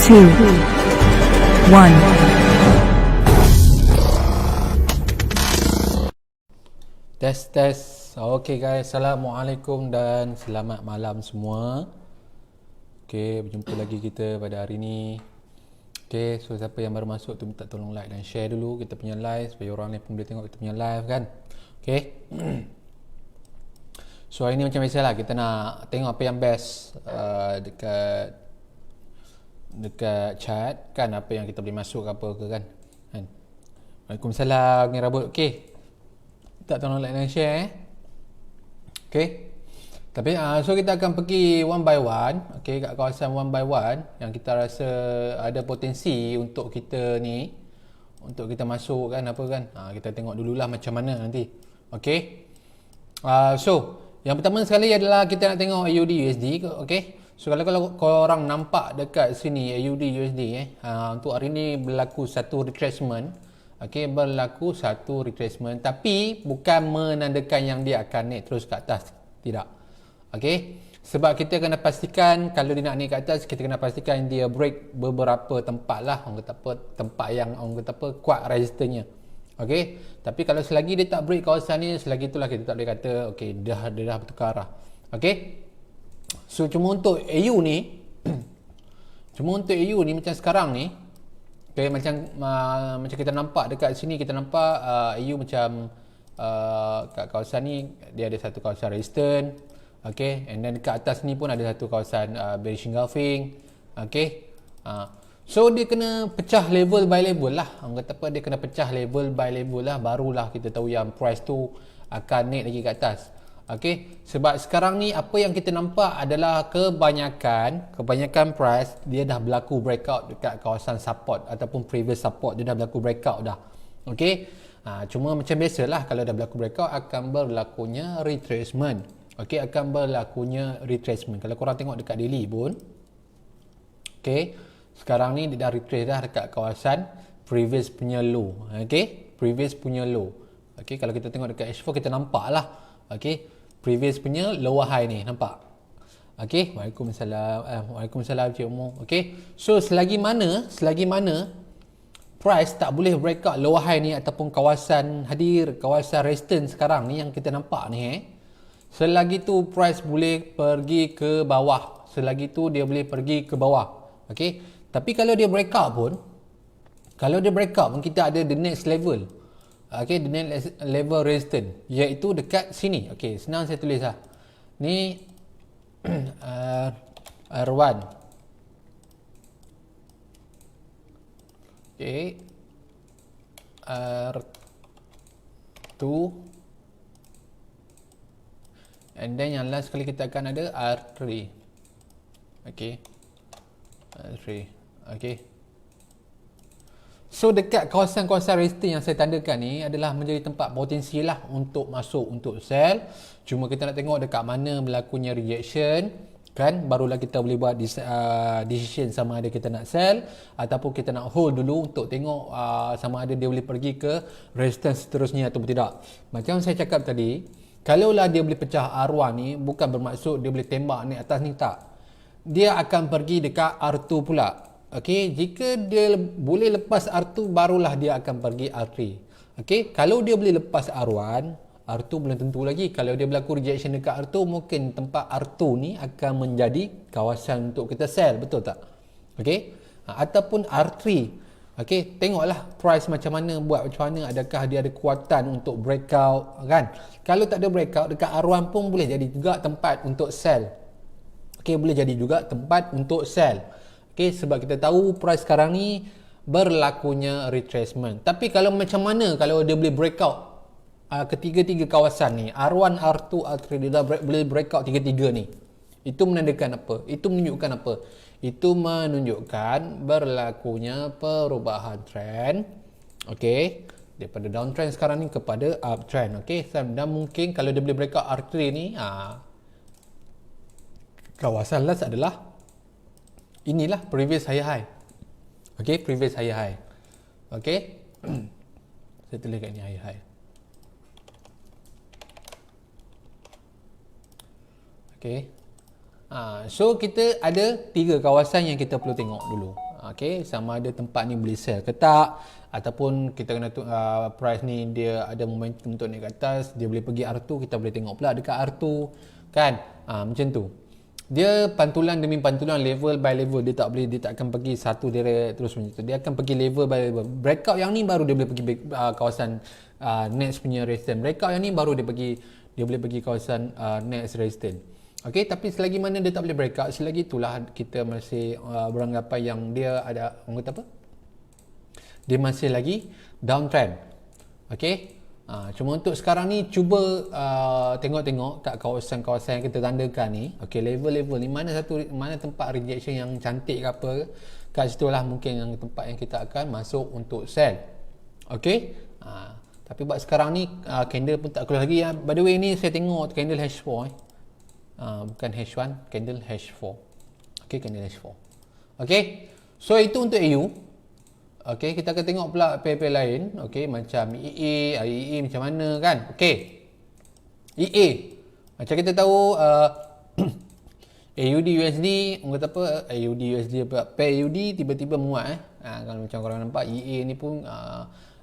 two, one. Tes. Okay guys, Assalamualaikum dan selamat malam semua. Okay, berjumpa lagi kita pada hari ni. Okay, so siapa yang baru masuk tu minta tolong like dan share dulu kita punya live supaya orang lain pun boleh tengok kita punya live kan. Okay. So hari ni macam biasalah, kita nak tengok apa yang best dekat chat kan, apa yang kita boleh masuk ke apa ke kan. Waalaikumsalam ni Rabut. Okay, tak tolong like dan share Okay. Tapi so kita akan pergi one by one. Okay, kat kawasan one by one yang kita rasa ada potensi untuk kita ni, untuk kita masuk kan, apa kan. Kita tengok dululah macam mana nanti. Okay. So yang pertama sekali adalah kita nak tengok AUD USD. Okay. So kalau korang nampak dekat sini AUD USD untuk hari ni berlaku satu retracement. Okay, berlaku satu retracement, tapi bukan menandakan yang dia akan naik terus ke atas. Tidak. Okay, sebab kita kena pastikan kalau dia nak naik ke atas, kita kena pastikan dia break beberapa tempat lah, orang kata apa, tempat yang orang kata apa, kuat resistance-nya. Okay, tapi kalau selagi dia tak break kawasan ni, selagi itulah kita tak boleh kata okay, dia dah bertukar arah. Okay, so cuma untuk AU ni macam sekarang ni, okay, macam kita nampak dekat sini, kita nampak AU macam kat kawasan ni dia ada satu kawasan resistance, okay, and then dekat atas ni pun ada satu kawasan bearish engulfing, okay. So dia kena pecah level by level lah, orang kata apa, dia kena pecah level by level lah, barulah kita tahu yang price tu akan naik lagi ke atas. Okay, sebab sekarang ni apa yang kita nampak adalah kebanyakan price dia dah berlaku breakout dekat kawasan support ataupun previous support, dia dah berlaku breakout dah. Okay, cuma macam biasalah kalau dah berlaku breakout akan berlakunya retracement. Okay, akan berlakunya retracement. Kalau korang tengok dekat daily pun, okay, sekarang ni dia dah retrace dah dekat kawasan previous punya low. Okay, previous punya low. Okay, kalau kita tengok dekat H4 kita nampak lah, okay, previous punya lower high ni, nampak? Okay, Waalaikumsalam Cik Umur. Okay, so selagi mana price tak boleh breakout lower high ni ataupun kawasan resistance sekarang ni yang kita nampak ni, selagi tu price boleh pergi ke bawah, selagi tu dia boleh pergi ke bawah. Okay, tapi kalau dia breakout pun kita ada the next level. Okay, the next level resistance iaitu dekat sini. Okay, senang saya tulis lah ni R1, okay, R2, and then yang last sekali kita akan ada R3. Okay, R3. Okay, so dekat kawasan-kawasan resistance yang saya tandakan ni adalah menjadi tempat potensi lah untuk masuk, untuk sell. Cuma kita nak tengok dekat mana berlakunya rejection kan, barulah kita boleh buat decision sama ada kita nak sell ataupun kita nak hold dulu untuk tengok sama ada dia boleh pergi ke resistance seterusnya atau tidak. Macam saya cakap tadi, kalaulah dia boleh pecah R1 ni, bukan bermaksud dia boleh tembak ni atas ni, tak. Dia akan pergi dekat R2 pula. Okay, jika dia boleh lepas R2 barulah dia akan pergi R3. Okay, kalau dia boleh lepas R1, R2 belum tentu lagi. Kalau dia berlaku rejection dekat R2, mungkin tempat R2 ni akan menjadi kawasan untuk kita sell, betul tak? Okay, ataupun R3. Okay, tengoklah price macam mana, buat macam mana, adakah dia ada kekuatan untuk breakout kan. Kalau tak ada breakout dekat R1 pun boleh jadi juga tempat untuk sell. Okay, boleh jadi juga tempat untuk sell. Okay, sebab kita tahu price sekarang ni berlakunya retracement. Tapi kalau macam mana kalau dia boleh breakout ketiga-tiga kawasan ni, R1, R2, R3, dia dah boleh breakout tiga-tiga ni, itu menandakan apa? Itu menunjukkan apa? Itu menunjukkan berlakunya perubahan trend, okay, daripada downtrend sekarang ni kepada uptrend. Okay, dan mungkin kalau dia boleh breakout R3 ni, kawasan last adalah inilah previous higher high. Okay, previous higher high. Okay, saya tulis kat ni higher high. Okay, so kita ada tiga kawasan yang kita perlu tengok dulu. Okay, sama ada tempat ni boleh sell ke tak, ataupun kita kena price ni dia ada momentum untuk naik ke atas, dia boleh pergi R2, kita boleh tengok pula dekat R2 kan. Macam tu. Dia pantulan demi pantulan, level by level. Dia tak akan pergi satu direct terus macam tu. Dia akan pergi level by level. Breakout yang ni baru dia boleh pergi kawasan next punya resistance. Breakout yang ni baru dia boleh pergi kawasan next resistance. Okay, tapi selagi mana dia tak boleh breakout, selagi itulah kita masih beranggapan yang dia ada, orang kata apa? Dia masih lagi downtrend. Okay. Cuma untuk sekarang ni cuba tengok-tengok kat kawasan-kawasan yang kita tandakan ni. Okay, level-level ni mana tempat rejection yang cantik ke apa, kat situ lah mungkin yang tempat yang kita akan masuk untuk sell. Okay. Tapi buat sekarang ni candle pun tak keluar lagi. By the way ni saya tengok candle H4 bukan H1, candle H4. Okay, candle H4. Okay, so itu untuk AU. Okay, kita akan tengok pula pair-pair lain. Okay, macam EA, IEA macam mana kan. Okay, EA macam kita tahu AUD USD, orang kata apa, AUD USD apa, pair AUD tiba-tiba menguat kalau macam korang nampak EA ni pun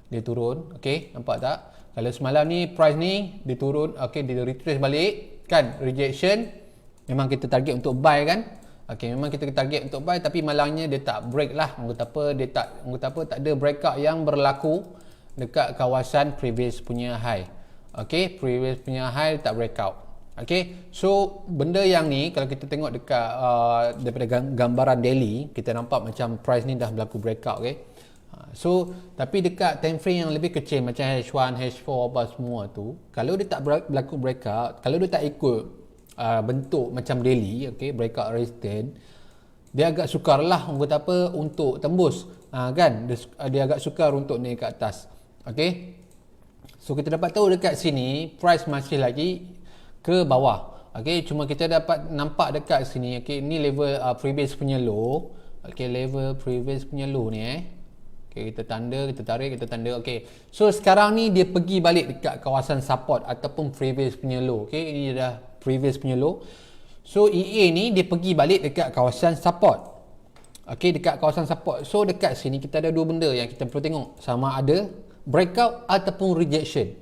dia turun. Okay, nampak tak? Kalau semalam ni price ni dia turun, okay, dia retrace balik kan, rejection. Memang kita target untuk buy kan. Okay, memang kita target untuk buy, tapi malangnya dia tak break lah. Orang kata apa, tak ada breakout yang berlaku dekat kawasan previous punya high. Okay, previous punya high tak breakout. Okay, so benda yang ni kalau kita tengok dekat daripada gambaran daily, kita nampak macam price ni dah berlaku breakout. Okay, so tapi dekat time frame yang lebih kecil macam H1, H4 apa semua tu, kalau dia tak berlaku breakout, kalau dia tak ikut bentuk macam daily, okay, breakout resistance, dia agak sukar lah orang kata apa untuk tembus kan, dia agak sukar untuk naik ke atas. Okay, so kita dapat tahu dekat sini price masih lagi ke bawah. Okay, cuma kita dapat nampak dekat sini, okay, ni level previous punya low. Okay, level previous punya low ni okay, kita tanda, kita tarik, kita tanda. Okay, so sekarang ni dia pergi balik dekat kawasan support ataupun previous punya low. Okay, ini dah previous punya low. So EA ni dia pergi balik dekat kawasan support. Okay, dekat kawasan support. So dekat sini kita ada dua benda yang kita perlu tengok, sama ada breakout ataupun rejection.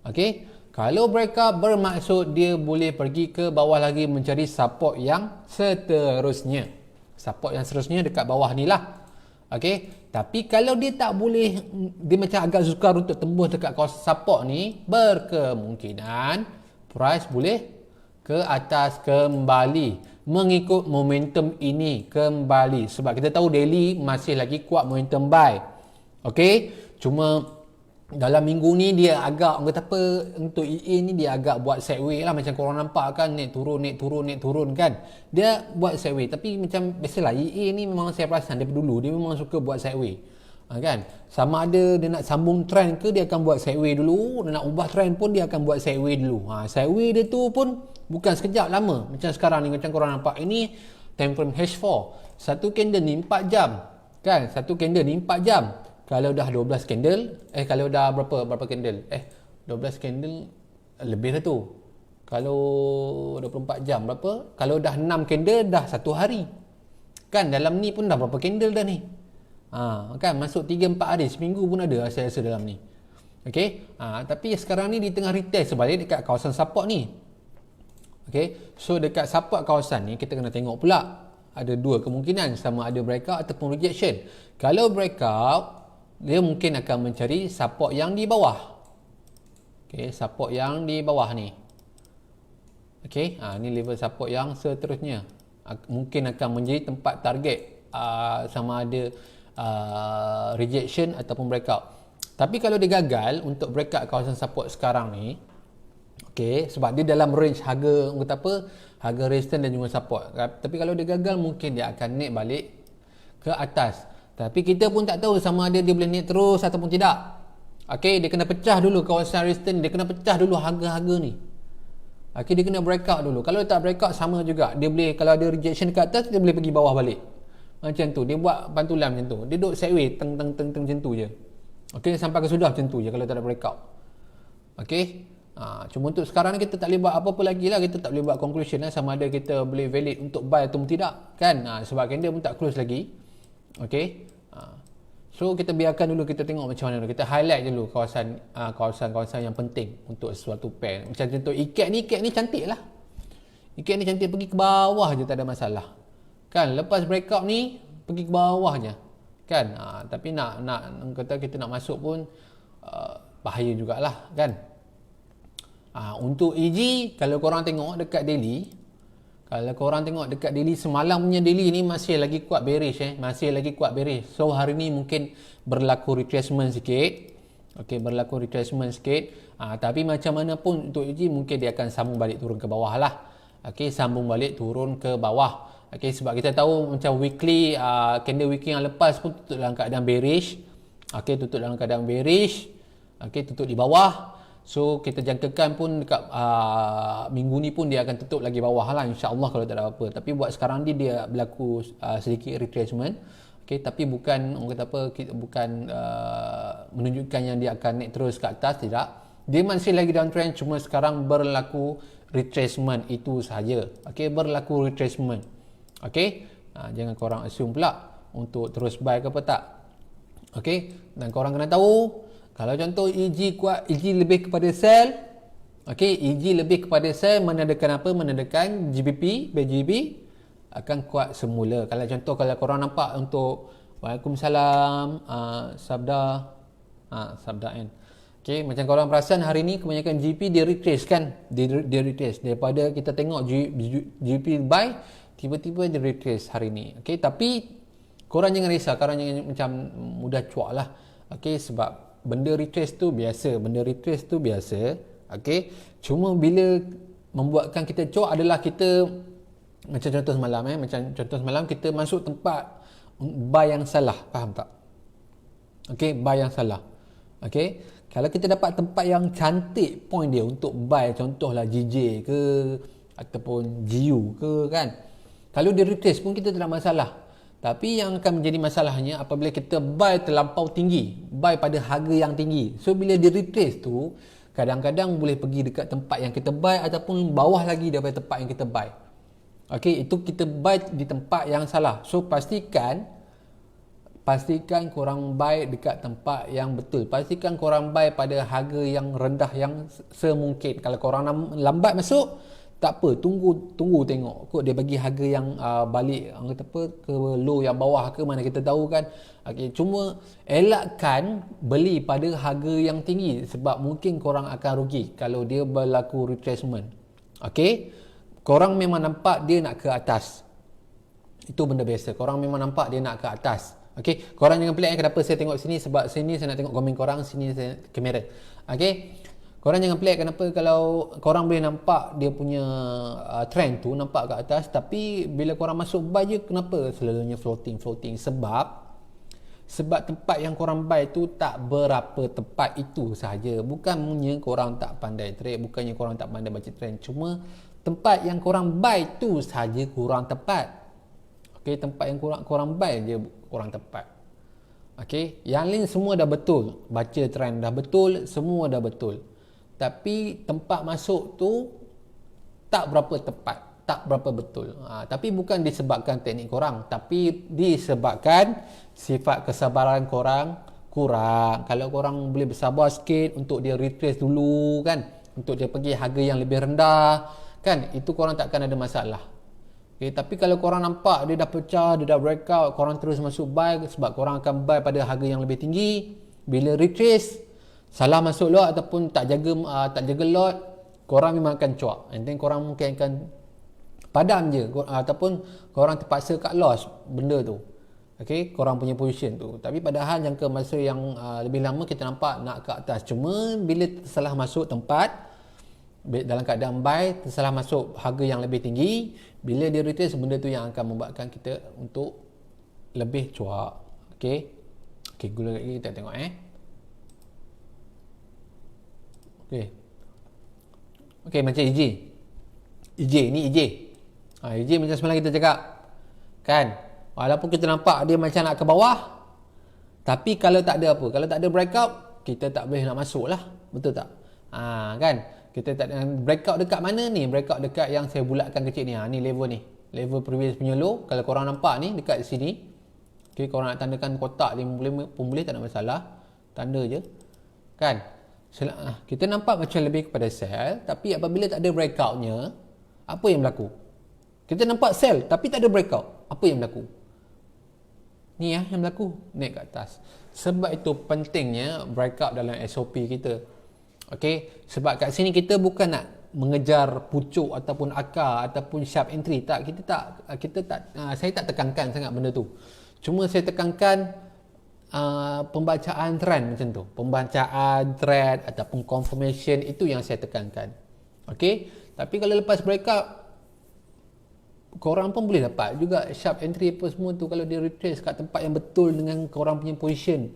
Okay, kalau breakout bermaksud dia boleh pergi ke bawah lagi mencari support yang seterusnya. Support yang seterusnya dekat bawah ni lah. Okay, tapi kalau dia tak boleh, dia macam agak sukar untuk tembus dekat kawasan support ni, berkemungkinan price boleh ke atas kembali mengikut momentum ini kembali, sebab kita tahu daily masih lagi kuat momentum buy. Okay, cuma dalam minggu ni dia agak, orang kata apa, untuk EA ni dia agak buat sideway lah, macam korang nampak kan, naik turun kan, dia buat sideway. Tapi macam biasalah EA ni memang saya perasan daripada dulu dia memang suka buat sideway kan. Sama ada dia nak sambung trend ke, dia akan buat sideway dulu, dia nak ubah trend pun dia akan buat sideway dulu. Sideway dia tu pun bukan sekejap, lama. Macam sekarang ni, macam korang nampak ini time frame H4, satu candle ni 4 jam kan, satu candle ni 4 jam. Kalau dah 12 candle, kalau dah berapa candle, 12 candle lebih dah tu. Kalau 24 jam berapa, kalau dah 6 candle dah 1 hari kan. Dalam ni pun dah berapa candle dah ni, kan, masuk 3-4 hari, seminggu pun ada saya rasa dalam ni. Okay, tapi sekarang ni di tengah retest sebalik dekat kawasan support ni. Okay, so dekat support kawasan ni kita kena tengok pula, ada dua kemungkinan, sama ada breakout ataupun rejection. Kalau breakout, dia mungkin akan mencari support yang di bawah. Okay, support yang di bawah ni. Okay, ni level support yang seterusnya, mungkin akan menjadi tempat target, sama ada rejection ataupun breakout. Tapi kalau dia gagal untuk breakout kawasan support sekarang ni, okay, sebab dia dalam range harga, orang kata apa, harga resistance dan juga support. Tapi kalau dia gagal, mungkin dia akan naik balik ke atas. Tapi kita pun tak tahu sama ada dia boleh naik terus ataupun tidak. Okay, dia kena pecah dulu kawasan resistance, dia kena pecah dulu harga-harga ni. Okay, dia kena breakout dulu. Kalau tak breakout, sama juga, dia boleh, kalau ada rejection kat atas, dia boleh pergi bawah balik. Macam tu, dia buat pantulan macam tu. Dia duduk sideway, teng macam tu je. Okay, sampai ke sudah macam tu je kalau tak ada breakout. Okay, cuma untuk sekarang ni kita tak boleh buat apa-apa lagi lah. Kita tak boleh buat conclusion lah, sama ada kita boleh valid untuk buy atau tidak kan. Sebab candle pun tak close lagi. Okey. So kita biarkan dulu, kita tengok macam mana dulu. Kita highlight dulu kawasan-kawasan yang penting untuk sesuatu pair. Macam contoh ikat ni cantik lah. Ikat ni cantik, pergi ke bawah je tak ada masalah. Kan lepas breakout ni pergi ke bawah je. Kan tapi nak kata kita nak masuk pun bahaya jugalah kan. Untuk EG, kalau korang tengok dekat daily, semalam punya daily ni masih lagi kuat bearish masih lagi kuat bearish. So hari ni mungkin berlaku retracement sikit. Okey, berlaku retracement sikit. Tapi macam mana pun untuk EG mungkin dia akan sambung balik turun ke bawah lah. Okey, sambung balik turun ke bawah. Okey, sebab kita tahu macam weekly candle weekly yang lepas pun tutup dalam keadaan bearish. Okey, tutup dalam keadaan bearish. Okey, tutup di bawah. So kita jangkakan pun dekat minggu ni pun dia akan tutup lagi bawah lah, insya-Allah kalau tak ada apa. Tapi buat sekarang ni dia berlaku sedikit retracement. Okey, tapi bukan orang kata apa, bukan menunjukkan yang dia akan naik terus ke atas, tidak. Dia masih lagi downtrend, cuma sekarang berlaku retracement itu sahaja. Okey, berlaku retracement. Okey, jangan korang assume pula untuk terus buy ke apa tak. Okey, dan korang kena tahu kalau contoh EG kuat, EG lebih kepada sell. Okey, EG lebih kepada sell menandakan apa? Menandakan GBP, BGB akan kuat semula. Kalau contoh kalau korang nampak untuk Waalaikumsalam, Sabda kan. Okey, macam korang perasan hari ni kebanyakan GP dia retrace kan? Dia retrace daripada kita tengok GP buy, tiba-tiba dia retrace hari ni. Okey, tapi korang jangan risau, korang jangan macam mudah cuak lah. Okey, sebab benda retrace tu biasa. Okey, cuma bila membuatkan kita cuak adalah kita macam contoh semalam kita masuk tempat buy yang salah, faham tak? Okey, buy yang salah. Okey, kalau kita dapat tempat yang cantik point dia untuk buy, contohlah GJ ke ataupun GU ke kan, kalau dia retrace pun kita tak ada masalah. Tapi yang akan menjadi masalahnya apabila kita buy terlampau tinggi, buy pada harga yang tinggi. So bila dia retrace tu, kadang-kadang boleh pergi dekat tempat yang kita buy ataupun bawah lagi daripada tempat yang kita buy. Okey, itu kita buy di tempat yang salah. So pastikan korang buy dekat tempat yang betul. Pastikan korang buy pada harga yang rendah yang semungkin. Kalau korang lambat masuk, tak apa, tunggu tengok kok dia bagi harga yang balik kata apa ke low yang bawah ke mana kita tahu kan. Okey, cuma elakkan beli pada harga yang tinggi sebab mungkin korang akan rugi kalau dia berlaku retracement. Okey, korang memang nampak dia nak ke atas, itu benda biasa. Korang memang nampak dia nak ke atas. Okey, korang jangan pelik kenapa saya tengok sini, sebab sini saya nak tengok komen korang, sini saya kamera. Okey, korang jangan pelik kenapa kalau korang boleh nampak dia punya trend tu nampak kat atas, tapi bila korang masuk buy je kenapa selalunya floating? Sebab tempat yang korang buy tu tak berapa tepat itu sahaja. Bukannya korang tak pandai trade, bukannya korang tak pandai baca trend, cuma tempat yang korang buy tu sahaja kurang tepat. Okey, tempat yang korang buy je kurang tepat. Okey, yang lain semua dah betul, baca trend dah betul, semua dah betul. Tapi tempat masuk tu tak berapa tepat, tak berapa betul. Tapi bukan disebabkan teknik korang, tapi disebabkan sifat kesabaran korang kurang. Kalau korang boleh bersabar sikit untuk dia retrace dulu kan, untuk dia pergi harga yang lebih rendah kan, itu korang takkan ada masalah. Okay, tapi kalau korang nampak dia dah pecah, dia dah breakout, korang terus masuk buy sebab korang akan buy pada harga yang lebih tinggi. Bila retrace, salah masuk lot ataupun tak jaga lot, korang memang akan cuak. And then korang mungkin akan padam je ataupun korang terpaksa cut loss benda tu. Okey, korang punya position tu. Tapi padahal jangka masa yang lebih lama kita nampak nak ke atas. Cuma bila salah masuk tempat dalam keadaan buy, tersalah masuk harga yang lebih tinggi, bila dia retrace, benda tu yang akan membuatkan kita untuk lebih cuak. Okey. Okey, gula lagi kita tengok Okey, macam EJ ni EJ. EJ macam semalam kita cakap kan, walaupun kita nampak dia macam nak ke bawah, tapi kalau tak ada apa, kalau tak ada breakout, kita tak boleh nak masuk lah. Betul tak? Kan, kita tak ada breakout dekat mana ni? Breakout dekat yang saya bulatkan kecil ni. Ni level ni, level previous punya low. Kalau korang nampak ni dekat sini, Okay, korang nak tandakan kotak 55 pun boleh, tak ada masalah. Tanda je. Kan? Kita nampak macam lebih kepada sel, tapi apabila tak ada breakoutnya, apa yang berlaku? Kita nampak sel, tapi tak ada breakout. Apa yang berlaku? Ni yang berlaku. Naik ke atas. Sebab itu pentingnya breakout dalam SOP kita. Okay? Sebab kat sini kita bukan nak mengejar pucuk ataupun akar ataupun sharp entry. Tak, saya tak tekankan sangat benda tu. Cuma saya tekankan pembacaan trend macam tu. Pembacaan trend ataupun confirmation, itu yang saya tekankan. Okay? Tapi kalau lepas breakout, korang pun boleh dapat juga sharp entry apa semua tu kalau dia retrace kat tempat yang betul dengan korang punya position.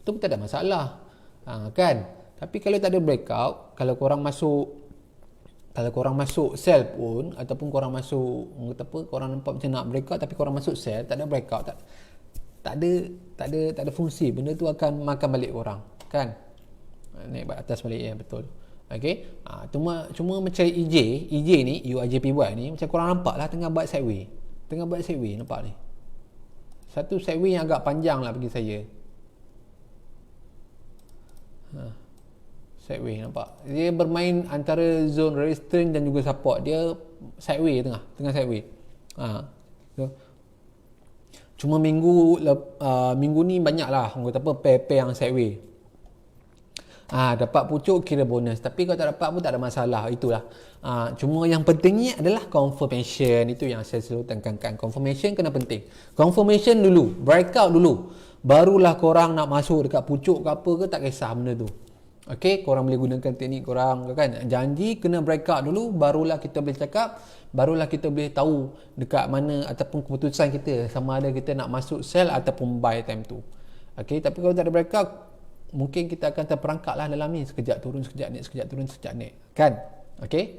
Itu pun tak ada masalah. Kan? Tapi kalau tak ada breakout, kalau korang masuk sell pun, ataupun korang masuk, korang nampak macam nak breakout tapi korang masuk sell, tak ada breakout, tak ada fungsi. Benda tu akan makan balik korang. Kan? Naik atas balik, ya, betul. Okay, cuma macam EJ ni, UIJP buat ni, macam korang nampak lah tengah buat sideway, nampak ni, satu sideway yang agak panjang lah bagi saya. Sideway, nampak dia bermain antara zone resistance dan juga support. Dia sideway, tengah sideway. Cuma minggu ni banyak lah orang kata pair-pair yang sideway. Dapat pucuk kira bonus, tapi kalau tak dapat pun tak ada masalah. Itulah. Cuma yang pentingnya adalah confirmation. Itu yang saya selalu tekankan. Confirmation kena penting. Confirmation dulu, breakout dulu, barulah korang nak masuk dekat pucuk ke apa ke, tak kisah benda tu. Okay, korang boleh gunakan teknik korang, kan? Janji kena breakout dulu, barulah kita boleh cakap, barulah kita boleh tahu dekat mana ataupun keputusan kita, sama ada kita nak masuk sell ataupun buy time tu. Okay, tapi kalau tak ada breakout, mungkin kita akan terperangkap lah dalam ni, sekejap turun, sekejap naik, sekejap turun, sekejap naik, kan? Okay.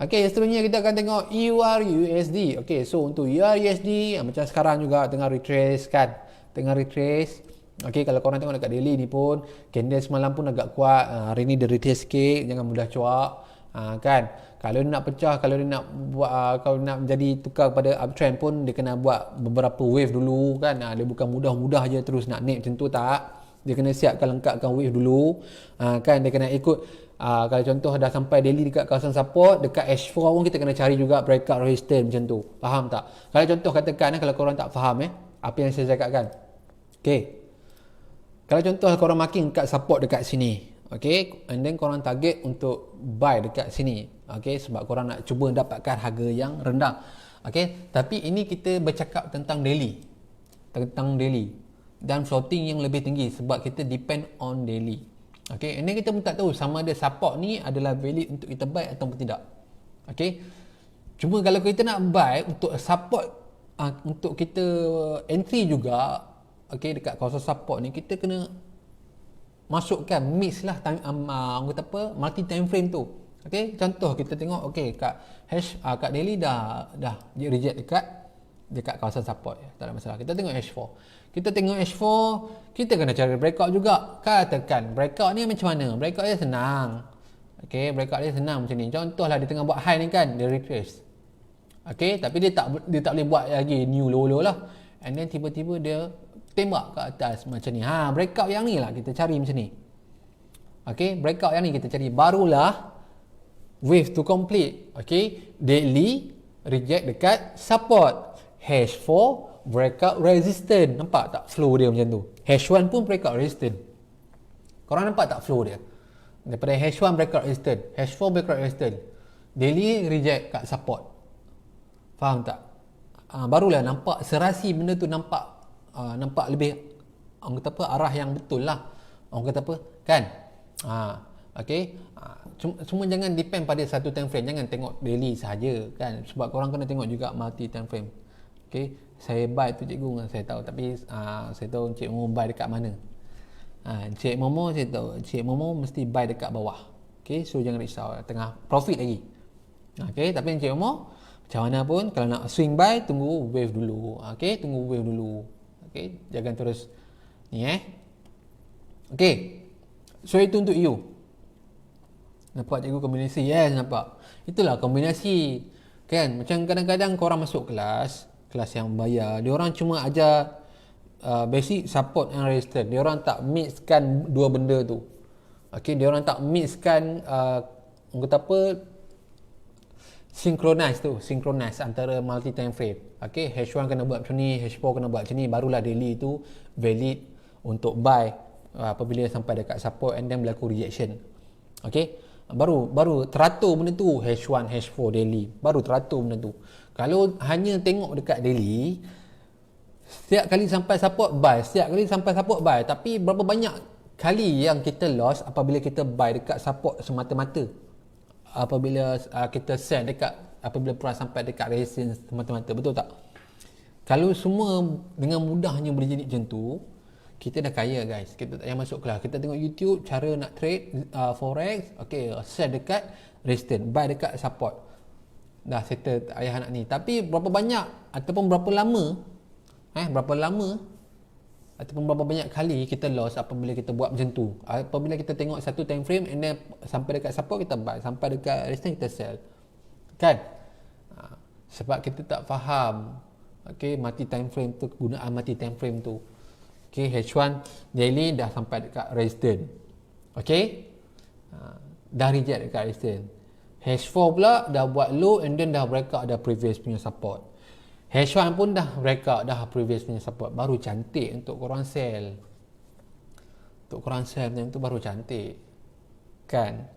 Okay, seterusnya kita akan tengok EURUSD. Okay, so untuk EURUSD, macam sekarang juga tengah retrace, kan? Tengah retrace. Okay, kalau korang tengok dekat daily ni pun, candle semalam pun agak kuat. Hari ni dia retrace sikit, jangan mudah cuak. Kan? Kalau dia nak pecah, kalau dia nak buat, kalau nak menjadi tukar kepada uptrend pun, dia kena buat beberapa wave dulu, kan? Dia bukan mudah-mudah je terus nak naik macam tu, tak. Dia kena siapkan, lengkapkan wave dulu. Kan? Dia kena ikut, kalau contoh dah sampai daily dekat kawasan support, dekat H4 pun kita kena cari juga breakout resistance macam tu. Faham tak? Kalau contoh katakan, kalau korang tak faham apa yang saya cakapkan. Okay. Kalau contoh korang marking dekat support dekat sini. Okay. And then korang target untuk buy dekat sini. Okay. Sebab korang nak cuba dapatkan harga yang rendah. Okay. Tapi ini kita bercakap tentang daily. Dan floating yang lebih tinggi, sebab kita depend on daily. Okay. And then kita pun tak tahu sama ada support ni adalah valid untuk kita buy ataupun tidak. Okay. Cuma kalau kita nak buy untuk support, untuk kita entry juga, okay, dekat kawasan support ni, kita kena masukkan mix lah multi time frame tu. Okay. Contoh kita tengok, okay, kat daily dah dia reject dekat kawasan support, tak ada masalah. Kita tengok H4, kita kena cari breakout juga. Katakan breakout ni macam mana? Breakout dia senang. Okay, breakout dia senang macam ni. Contohlah dia tengah buat high ni, kan, dia retrace. Okay, tapi dia tak boleh buat lagi new low lah. And then tiba-tiba dia tembak ke atas macam ni. Breakout yang ni lah kita cari macam ni. Okay, breakout yang ni kita cari, barulah wave to complete. Okay, daily reject dekat support, H4 breakout resistance. Nampak tak flow dia macam tu? H1 pun breakout resistance. Korang nampak tak flow dia? Daripada H1 breakout resistance, H4 breakout resistance, daily reject kat support. Faham tak? Barulah nampak serasi benda tu, nampak lebih, orang kata apa, arah yang betul lah. Orang kata apa, kan? Okay. Cuma jangan depend pada satu time frame. Jangan tengok daily sahaja, kan? Sebab korang kena tengok juga multi time frame. Okay. Saya buy tu cikgu, saya tahu. Tapi saya tahu Encik Momo buy dekat mana. Encik Momo, saya tahu Encik Momo mesti buy dekat bawah. Okay. So jangan risau, tengah profit lagi. Okay. Tapi Encik Momo, macam mana pun, kalau nak swing buy, tunggu wave dulu. Okay. Tunggu wave dulu. Okay. Jangan terus ni Okay. So itu untuk you. Nampak cikgu kombinasi? Yes, nampak. Itulah kombinasi. Kan? Macam kadang-kadang korang masuk kelas yang bayar, dia orang cuma ajar basic support and resistance. Dia orang tak mixkan dua benda tu. Okey, dia orang tak mixkan orang kata apa, synchronize antara multi time frame. Okey, H1 kena buat macam ni, H4 kena buat macam ni, barulah daily tu valid untuk buy apabila sampai dekat support and then berlaku rejection. Okey, baru teratur benda tu H1 H4 daily, baru teratur benda tu. Kalau hanya tengok dekat daily, setiap kali sampai support buy, tapi berapa banyak kali yang kita loss apabila kita buy dekat support semata-mata, apabila kita sell apabila perang sampai dekat resistance semata-mata, betul tak? Kalau semua dengan mudahnya boleh jadi macam tu, kita dah kaya guys. Kita tak payah masuk kelas, kita tengok YouTube cara nak trade forex. Okey, sell dekat resistance, buy dekat support, dah settle ayah anak ni. Tapi berapa banyak ataupun berapa lama ataupun berapa banyak kali kita loss apabila kita buat macam tu, apabila kita tengok satu time frame and then sampai dekat support kita buy, sampai dekat resistance kita sell kan. Sebab kita tak faham multi time frame tu, kegunaan multi time frame tu. H1 daily dah sampai dekat resistance, dah reject dekat resistance. H4 pula dah buat low and then dah breakout dah previous punya support. H1 pun dah breakout dah previous punya support. Baru cantik untuk korang sell. Untuk korang sell macam tu baru cantik kan.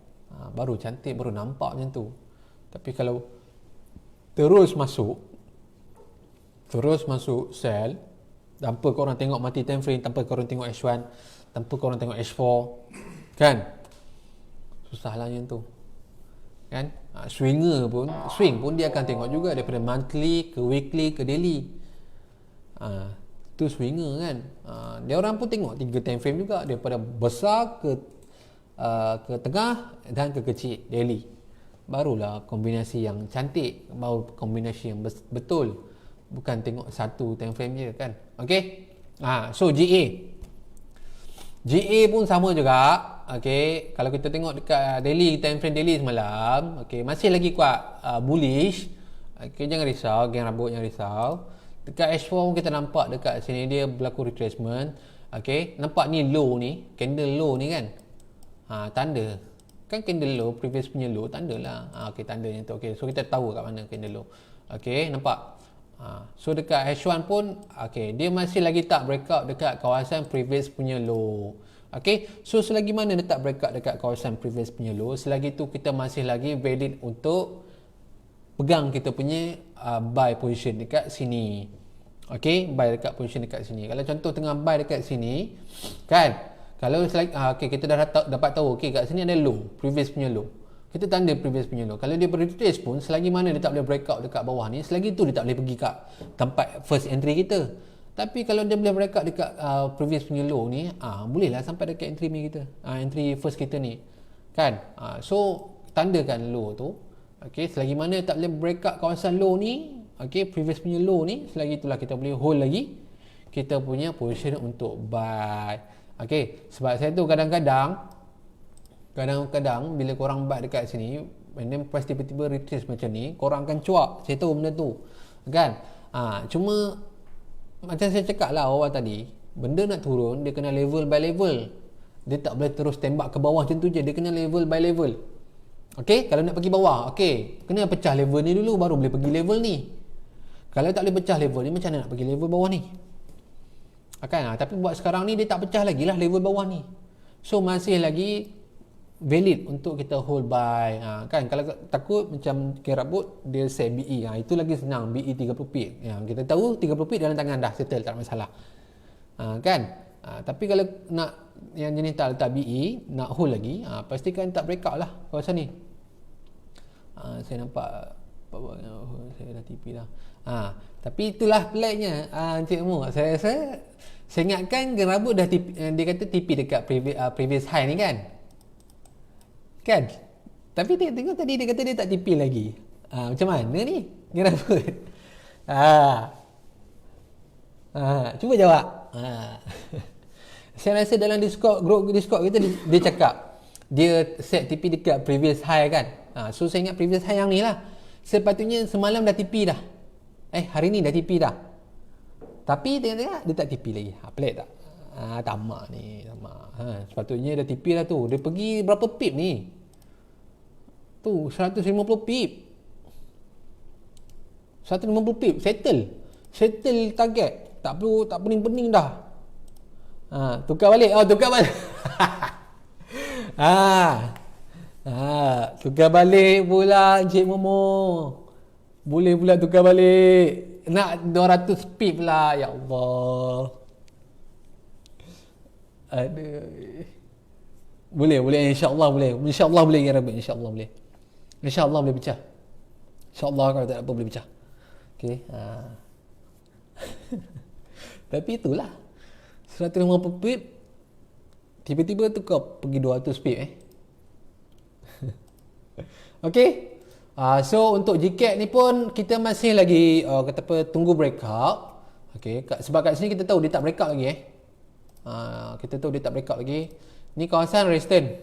Baru cantik, baru nampak macam tu. Tapi kalau terus masuk sell tanpa korang tengok multi time frame, tanpa korang tengok H1, tanpa korang tengok H4 kan, susahlah macam tu kan. Swing pun dia akan tengok juga daripada monthly ke weekly ke daily. Tu swinger kan. Dia orang pun tengok 3 time frame juga, daripada besar ke tengah dan ke kecil daily. Barulah kombinasi yang cantik, baru kombinasi yang betul, bukan tengok satu time frame je kan. Okey. So GA pun sama juga. Okey, kalau kita tengok dekat daily time frame daily semalam, okey, masih lagi kuat bullish. Okey, jangan risau, geng rambut jangan risau. Dekat H4 pun kita nampak dekat sini dia berlaku retracement. Okey, nampak ni low ni, candle low ni kan. Tanda. Kan candle low, previous punya low, tanda lah. Okey, tandanya tu. Okey, so kita tahu kat mana candle low. Okey, nampak. So dekat H1 pun dia masih lagi tak breakout dekat kawasan previous punya low. So selagi mana dia tak breakout dekat kawasan previous punya low, selagi tu kita masih lagi valid untuk pegang kita punya buy position dekat sini. Buy dekat position dekat sini. Kalau contoh tengah buy dekat sini kan, kalau selagi kita dah dapat tahu kat sini ada low, previous punya low, kita tanda previous punya low. Kalau dia retrace pun, selagi mana dia tak boleh breakout dekat bawah ni, selagi tu dia tak boleh pergi kat tempat first entry kita. Tapi kalau dia boleh breakout dekat previous punya low ni, bolehlah sampai dekat entry kita, entry first kita ni kan. So tandakan low tu. Selagi mana tak boleh breakout kawasan low ni, previous punya low ni, selagi itulah kita boleh hold lagi kita punya position untuk buy. Sebab saya tu kadang-kadang bila korang buy dekat sini and then pas tiba-tiba retrace macam ni, korang akan cuak. Saya tahu benda tu kan. Cuma macam saya cakap lah awal tadi, benda nak turun dia kena level by level. Dia tak boleh terus tembak ke bawah macam tu je, dia kena level by level. Kalau nak pergi bawah, kena pecah level ni dulu baru boleh pergi level ni. Kalau tak boleh pecah level ni, macam mana nak pergi level bawah ni kan. Tapi buat sekarang ni dia tak pecah lagi lah level bawah ni, so masih lagi valid untuk kita hold buy kan. Kalau takut macam kerabut dia set BE, itu lagi senang, BE 30 pip kita tahu 30 pip dalam tangan dah settle, tak masalah kan. Tapi kalau nak yang jenis tak letak BE, nak hold lagi, pastikan tak breakout lah kawasan ni. Saya nampak saya dah TP dah. Tapi itulah peliknya Encik Mu. Saya ingatkan kerabut dah TP, dia kata TP dekat previous high ni kan. Tapi dia tengok tadi dia kata dia tak TP lagi. Macam mana ni kerabut? Cuba jawab. Saya rasa dalam group Discord kita dia cakap dia set TP dekat previous high kan. So saya ingat previous high yang ni lah. Sepatutnya semalam dah TP dah. Hari ni dah TP dah. Tapi tengok-tengok dia tak TP lagi. Pelik tak? Tamak ni, tamak. Sepatutnya dah TP lah tu. Dia pergi berapa pip ni? Tu 150 pip. 150 pip settle target. Tak pening-pening dah. Tukar balik. Tukar balik pula Encik Momo. Boleh pula tukar balik. Nak 200 pip lah. Ya Allah. Aduh. Boleh. InsyaAllah boleh. InsyaAllah boleh ya Rabbi. InsyaAllah boleh. InsyaAllah boleh pecah. InsyaAllah kalau tak apa boleh pecah. Okay. Tapi itulah. 150 pip. Tiba-tiba tukar pergi 200 pip Okay. So untuk GCAT ni pun kita masih lagi kata apa, tunggu breakout. Okay. Sebab kat sini kita tahu dia tak breakout lagi kita tahu dia tak breakout lagi. Ni kawasan resistance.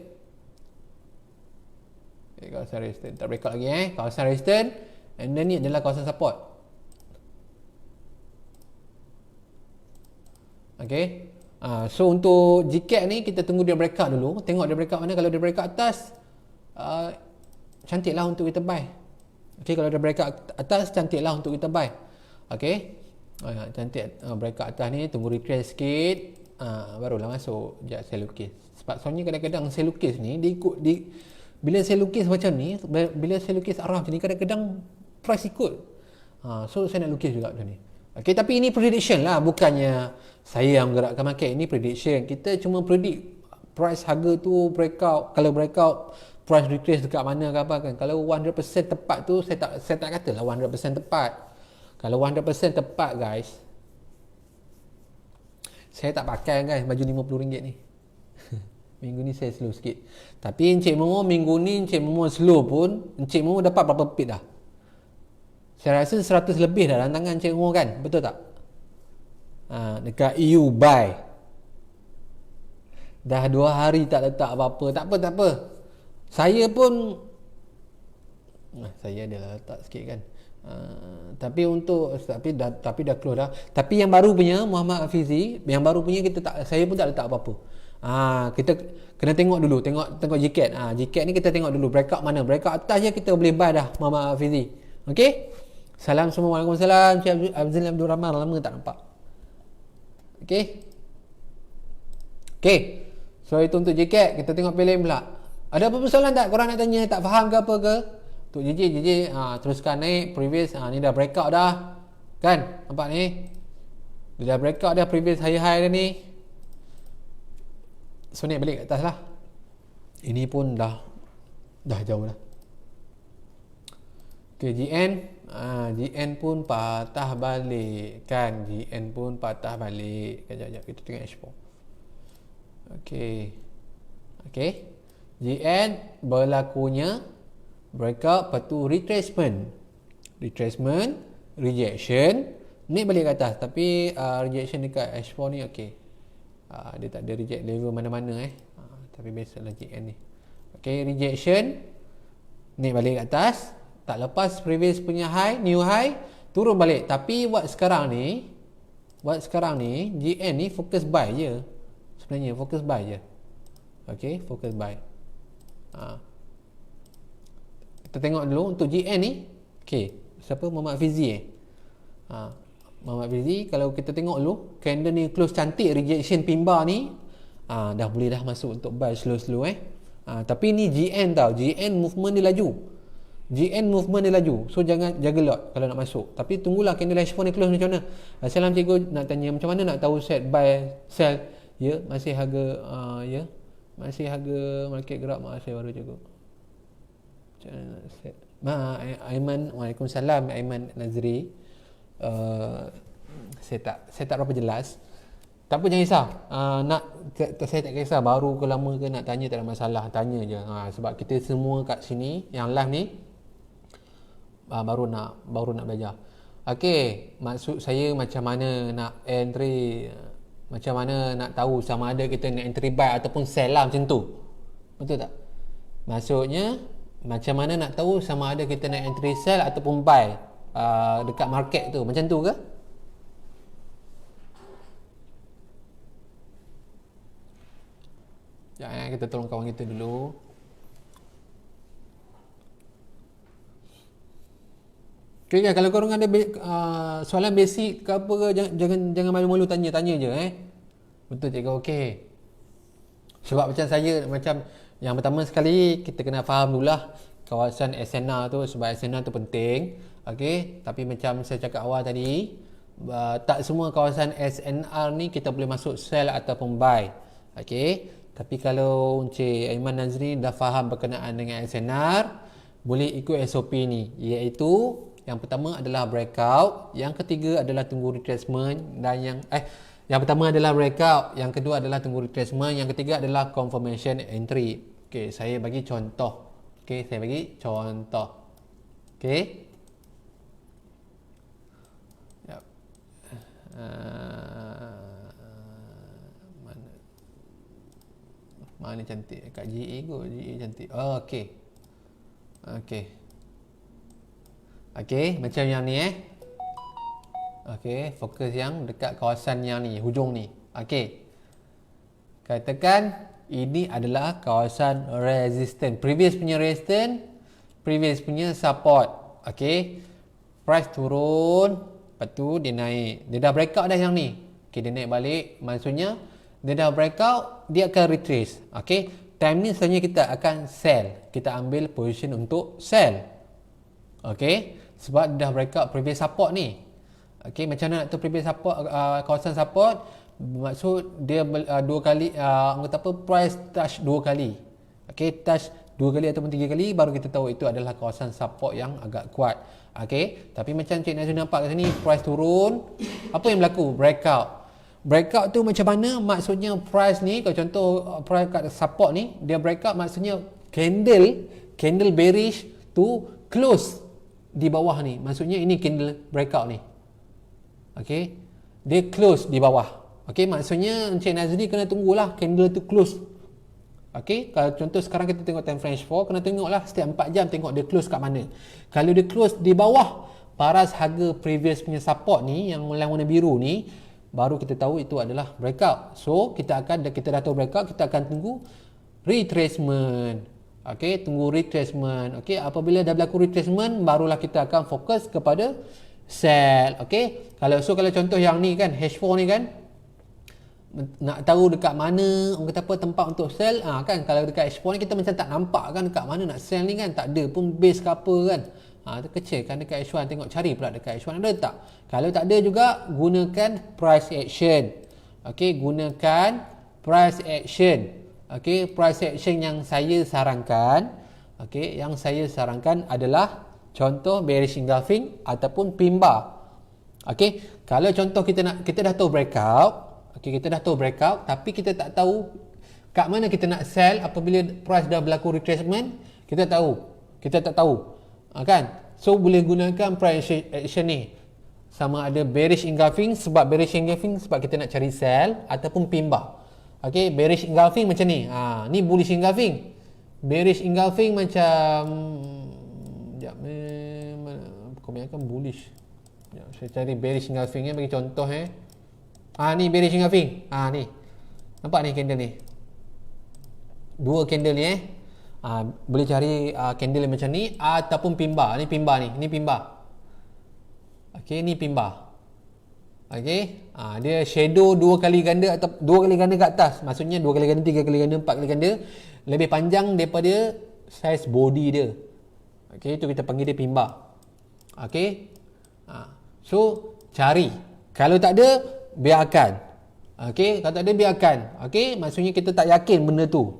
Okay, kawasan resistance tak breakout lagi kawasan resistance, and then ni adalah kawasan support. Okay. So untuk GCAT ni kita tunggu dia breakout dulu. Tengok dia breakout mana. Kalau dia breakout atas, cantiklah untuk kita buy. Okay, kalau dia breakout atas, cantiklah untuk kita buy. Okay. Cantik breakout atas ni. Tunggu retrace sikit, barulah masuk. Sekejap saya lukis. Sebab soalnya kadang-kadang saya lukis ni dia ikut bila saya lukis macam ni, bila saya lukis arah macam ni, kadang-kadang price ikut. So saya nak lukis juga macam ni. Okay, tapi ini prediction lah, bukannya saya yang menggerakkan market. Ini prediction. Kita cuma predict price harga tu breakout. Kalau breakout, price retrace dekat mana ke apa kan. Kalau 100% tepat tu, saya tak katalah 100% tepat. Kalau 100% tepat guys, saya tak pakai guys baju RM50 ni. Minggu ni saya slow sikit. Tapi Encik Momo minggu ni Encik Momo slow pun, Encik Momo dapat berapa pip dah? Saya rasa 100 lebih dah dalam tangan Encik Momo kan? Betul tak? Dekat EU buy. Dah 2 hari tak letak apa-apa. Tak apa. Saya pun saya adalah letak sikit kan. Tapi dah close dah. Tapi yang baru punya Muhammad Hafizi, yang baru punya saya pun tak letak apa-apa. Kita kena tengok dulu, tengok GCAT. GCAT ni kita tengok dulu breakout mana. Breakout atas je kita boleh buy dah Muhammad Hafizi. Okey? Salam semua. Waalaikumsalam. Cik Abdul Rahman, lama tak nampak. Okey. So itu untuk GCAT. Kita tengok PLM pula. Ada apa-apa soalan tak? Korang nak tanya, tak faham ke apa ke? Untuk JJ teruskan naik previous. Ni dah breakout dah. Kan? Nampak ni? Dia dah breakout dah, previous high dah ni. So naik balik ke atas lah. Ini pun dah jauh dah. Okay, GN pun patah balik kan. GN pun patah balik. Sekejap kita tengok H4. Okay. GN berlakunya breakout, lepas tu retracement, rejection, naik balik ke atas. Tapi rejection dekat H4 ni dia tak ada reject level mana-mana tapi biasalah GN ni. Rejection, naik balik ke atas, tak lepas previous punya high, new high, turun balik. Tapi buat sekarang ni GN ni fokus buy je. Sebenarnya fokus buy je. Fokus buy. Kita tengok dulu untuk GN ni. Siapa? Muhammad Fizi Muhammad Fizi, kalau kita tengok dulu candle ni close cantik, rejection pimba ni, dah boleh dah masuk untuk buy slow-slow tapi ni GN tau. GN movement dia laju. So jangan jaga lot kalau nak masuk. Tapi tunggulah candle H4 ni close macam mana. Salam cikgu, nak tanya macam mana nak tahu set buy sell? Masih harga masih harga market gerak saya baru cikgu. Macam mana nak set? Aiman, Waalaikumsalam Aiman Nazri. Saya tak berapa jelas. Tak apa, jangan risau. Saya tak kisah baru ke lama ke nak tanya, tak ada masalah, tanya je. Sebab kita semua kat sini yang live ni baru nak belajar. Maksud saya macam mana nak entry, macam mana nak tahu sama ada kita nak entry buy ataupun sell lah, macam tu. Betul tak? Maksudnya macam mana nak tahu sama ada kita nak entry sell ataupun buy dekat market tu, macam tu ke? Sekejap kita tolong kawan kita dulu. Okay, kalau korang ada soalan basic ke apa ke, jangan malu-malu tanya je Betul cikgu, okey. Sebab macam yang pertama sekali kita kena faham dululah kawasan SNR tu, sebab SNR tu penting. Okey, tapi macam saya cakap awal tadi, tak semua kawasan SNR ni kita boleh masuk sell ataupun buy. Okey, tapi kalau Encik Aiman Nazri dah faham berkenaan dengan SNR, boleh ikut SOP ni, iaitu yang pertama adalah breakout, yang ketiga adalah tunggu retracement, dan yang pertama adalah breakout, yang kedua adalah tunggu retracement, yang ketiga adalah confirmation entry. Okey, saya bagi contoh. Okey. Yap. Mana cantik kat GA kot, GA cantik. Oh, okey. Okey, macam yang ni Okey, fokus yang dekat kawasan yang ni, hujung ni. Okey. Katakan ini adalah kawasan resistance. Previous punya support. Okey. Price turun, lepas tu dia naik. Dia dah breakout dah yang ni. Okey, dia naik balik. Maksudnya dia dah breakout, dia akan retrace. Okey. Time ni sebenarnya kita akan sell. Kita ambil position untuk sell. Okey. Sebab dia dah breakout previous support ni. Okey, macam mana nak tu previous support, kawasan support? Maksud dia dua kali, price touch dua kali. Okey, touch dua kali ataupun tiga kali, baru kita tahu itu adalah kawasan support yang agak kuat. Okey, tapi macam Cik Nazri nampak kat sini, price turun. Apa yang berlaku? Breakout tu macam mana? Maksudnya price ni, kalau contoh price kat support ni, dia breakout maksudnya candle bearish tu close di bawah ni. Maksudnya ini candle breakout ni. Okey, dia close di bawah. Okey, maksudnya Encik Nazri kena tunggulah candle tu close. Okey, kalau contoh sekarang kita tengok time frame 4, kena tengoklah setiap 4 jam tengok dia close kat mana. Kalau dia close di bawah paras harga previous punya support ni, yang warna biru ni, baru kita tahu itu adalah breakout. So kita dah tahu breakout, kita akan tunggu retracement. Okey, tunggu retracement. Okey, apabila dah berlaku retracement, barulah kita akan fokus kepada sell. Okey, kalau contoh yang ni kan, H4 ni kan, nak tahu dekat mana orang kata apa tempat untuk sell, kan kalau dekat H4 ni kita macam tak nampak kan dekat mana nak sell ni kan, tak ada pun base ke apa kan. Tu kecil kan dekat H1, tengok cari pula dekat H1 ada tak. Kalau tak ada juga, gunakan price action. Okey, gunakan price action. Okey, price action yang saya sarankan, adalah contoh bearish engulfing ataupun pin bar. Okey, kalau contoh kita dah tahu breakout, tapi kita tak tahu kat mana kita nak sell apabila price dah berlaku retracement, kita tak tahu. Kan? So boleh gunakan price action ni. Sama ada bearish engulfing sebab kita nak cari sell, ataupun pin bar. Okey, bearish engulfing macam ni. Ni bullish engulfing. Bearish engulfing macam kebanyakan bullish. Saya cari bearish engulfing ni, bagi contoh ni bearish engulfing. Ni. Nampak ni candle ni. Dua candle ni boleh cari candle macam ni ataupun pin bar. Ni pin bar ni. Ni pin bar. Okey, ni pin bar. Okey, dia shadow dua kali ganda atau dua kali ganda ke atas. Maksudnya dua kali ganda, tiga kali ganda, empat kali ganda, lebih panjang daripada size body dia. Okey, itu kita panggil dia pin bar. Okey. So cari. Kalau tak ada, biarkan. Okey, kalau tak ada biarkan. Okey, maksudnya kita tak yakin benda tu.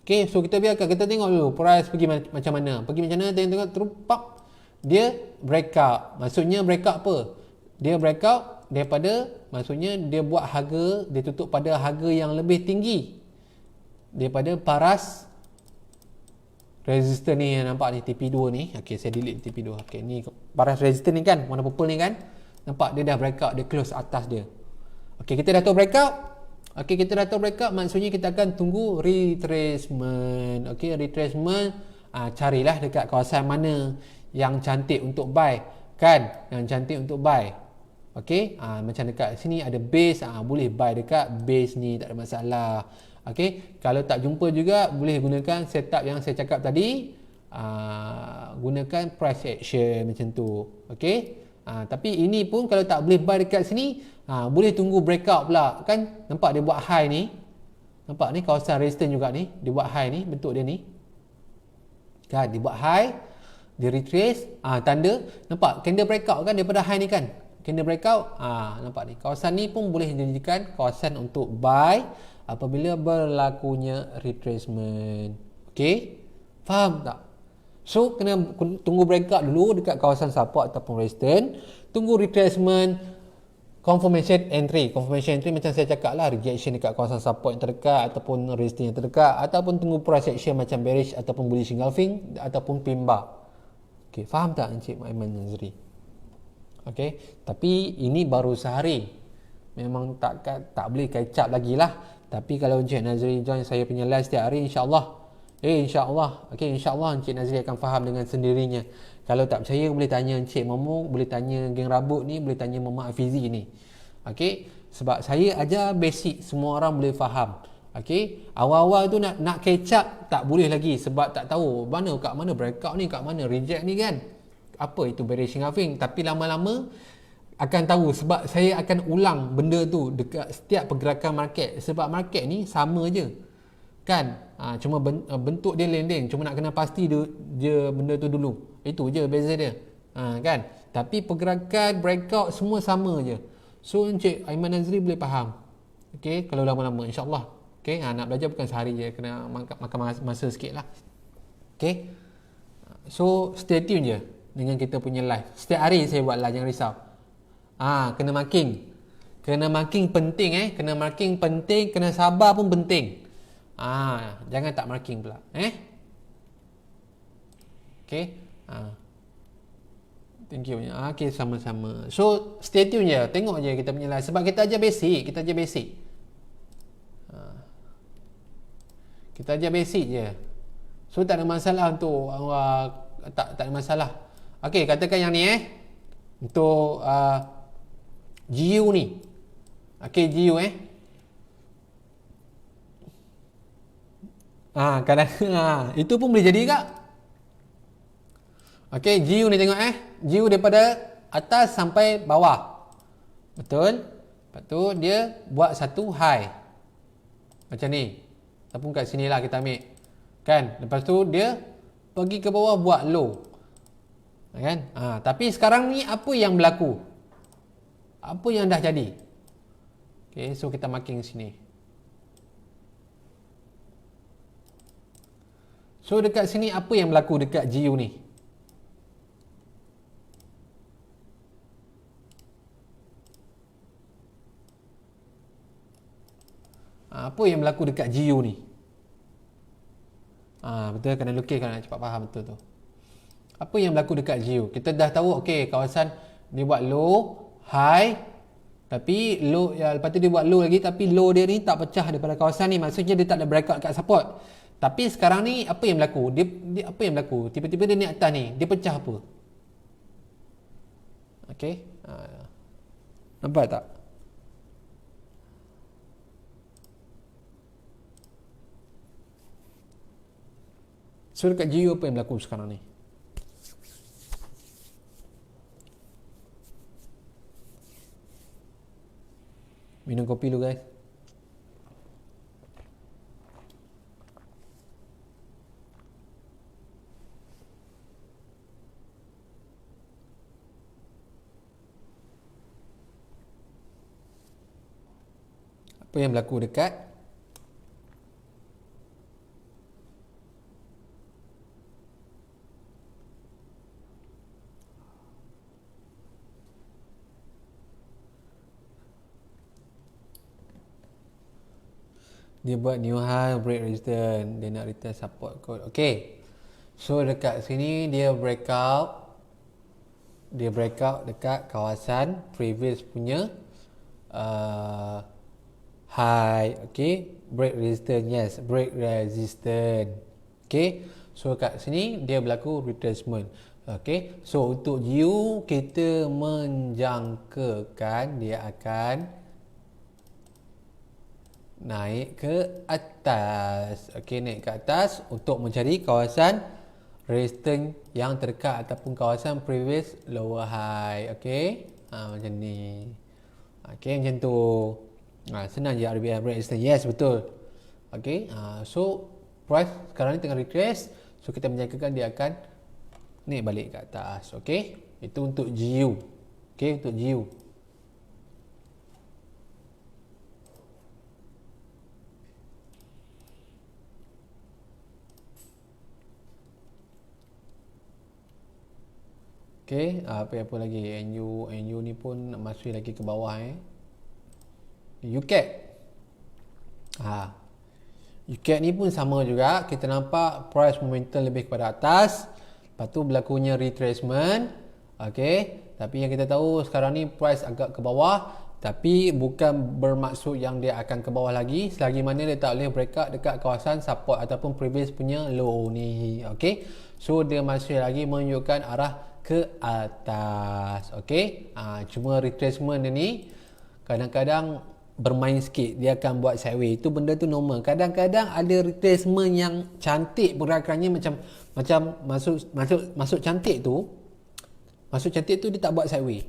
Okey, so kita biarkan, kita tengok dulu price pergi macam mana. Tengok terus pop, dia breakout. Maksudnya breakout apa? Dia breakout daripada, maksudnya dia buat harga, dia tutup pada harga yang lebih tinggi daripada paras resistor ni yang nampak ni, TP2 ni. Okey, saya delete TP2. Okey, ni paras resistor ni kan, warna purple ni kan. Nampak dia dah breakout, dia close atas dia. Okey, kita dah tahu breakout. Maksudnya kita akan tunggu retracement. Okey, retracement, carilah dekat kawasan mana yang cantik untuk buy kan, Okey, macam dekat sini ada base, boleh buy dekat base ni, tak ada masalah. Okey, kalau tak jumpa juga boleh gunakan setup yang saya cakap tadi. Gunakan price action macam tu. Okey. Tapi ini pun kalau tak boleh buy dekat sini, boleh tunggu breakout pula. Kan nampak dia buat high ni. Nampak ni kawasan resistance juga ni, dia buat high ni, bentuk dia ni. Kan dia buat high, dia retrace, tanda nampak candle breakout kan daripada high ni kan. Candle breakout, nampak ni. Kawasan ni pun boleh dijadikan kawasan untuk buy apabila berlakunya retracement. Okey? Faham tak? So kena tunggu breakout dulu dekat kawasan support ataupun resistance, tunggu retracement, confirmation entry macam saya cakap lah, rejection dekat kawasan support yang terdekat ataupun resistance yang terdekat, ataupun tunggu price action macam bearish ataupun bullish engulfing ataupun pin bar. Okey, faham tak Encik Aiman Nazri? Okey, tapi ini baru sehari, memang tak boleh catch up lagi lah. Tapi kalau Encik Nazri join saya punya live setiap hari, insyaAllah okey, insyaAllah Encik Nazri akan faham dengan sendirinya. Kalau tak percaya boleh tanya Encik Momok, boleh tanya geng Rabut ni, boleh tanya Mama Afizi ni. Okey, sebab saya ajar basic, semua orang boleh faham. Okey, awal-awal tu nak catch up tak boleh lagi sebab tak tahu kat mana breakout ni, kat mana reject ni kan. Apa itu bearish engulfing, tapi lama-lama akan tahu sebab saya akan ulang benda tu dekat setiap pergerakan market, sebab market ni sama je. Kan? Cuma bentuk dia lain-lain, cuma nak kena pasti dia benda tu dulu. Itu je beza dia. Kan? Tapi pergerakan breakout semua sama je. So Encik Aiman Nazri boleh faham. Okey, kalau lama-lama insya-Allah. Okey, nak belajar bukan sehari je, kena makan masa sikit lah. Okey. So stay tune je dengan kita punya live. Setiap hari saya buat live, jangan risau. Kena marking. Kena marking penting kena marking penting, kena sabar pun penting. Jangan tak marking pula. Okey. Thank you. Okay, sama-sama. So, stay tune je. Tengok je kita punya live. Sebab kita ajar basic. Kita ajar basic je. So, tak ada masalah untuk... tak ada masalah. Okay, katakan yang ni untuk GU ni. Okay, GU kadang itu pun boleh jadi kak. Okey, GU ni tengok GU daripada atas sampai bawah. Betul? Lepas tu dia buat satu high. Macam ni. Ataupun kat sini lah kita ambil. Kan? Lepas tu dia pergi ke bawah buat low. Kan? Tapi sekarang ni apa yang berlaku? Apa yang dah jadi? Okey, so kita marking sini. So dekat sini apa yang berlaku dekat GU ni? Apa yang berlaku dekat GU ni? Betul, kena lukis kalau nak cepat faham betul tu. Apa yang berlaku dekat GU? Kita dah tahu okey, kawasan dia buat low, high, tapi low lepas tu dia buat low lagi, tapi low dia ni tak pecah daripada kawasan ni, maksudnya dia tak ada breakout kat support. Tapi sekarang ni apa yang berlaku? Dia apa yang berlaku? Tiba-tiba dia naik atas ni, dia pecah apa? Okey. Nampak tak? So dekat GU apa yang berlaku sekarang ni? Minum kopi dulu guys. Apa yang berlaku dekat dia buat new high, break resistance, dia nak retest support code. Okay, so dekat sini dia breakout dekat kawasan previous punya high. Okay, break resistance, yes, break resistance. Okay, so kat sini dia berlaku retracement. Okay, so untuk GU kita menjangkakan dia akan naik ke atas. Okey, naik ke atas untuk mencari kawasan resistance yang terdekat ataupun kawasan previous lower high. Okey, macam ni. Okey, macam tu. Senang je RBM resistance. Yes, betul. Okey, so price sekarang ni tengah retrace. So kita menjangkakan dia akan naik balik ke atas. Okey, itu untuk GU. Okey, untuk GU. Okey, apa lagi? NU ni pun masih lagi ke bawah UCAT. UCAT ni pun sama juga. Kita nampak price momentum lebih kepada atas. Lepas tu berlakunya retracement. Okey, tapi yang kita tahu sekarang ni price agak ke bawah, tapi bukan bermaksud yang dia akan ke bawah lagi selagi mana dia tak boleh breakout dekat kawasan support ataupun previous punya low ni. Okey, so dia masih lagi menunjukkan arah ke atas. Okey, cuma retracement ni kadang-kadang bermain sikit, dia akan buat sideways. Itu benda tu normal. Kadang-kadang ada retracement yang cantik pergerakannya, macam masuk cantik tu. Masuk cantik tu dia tak buat sideways.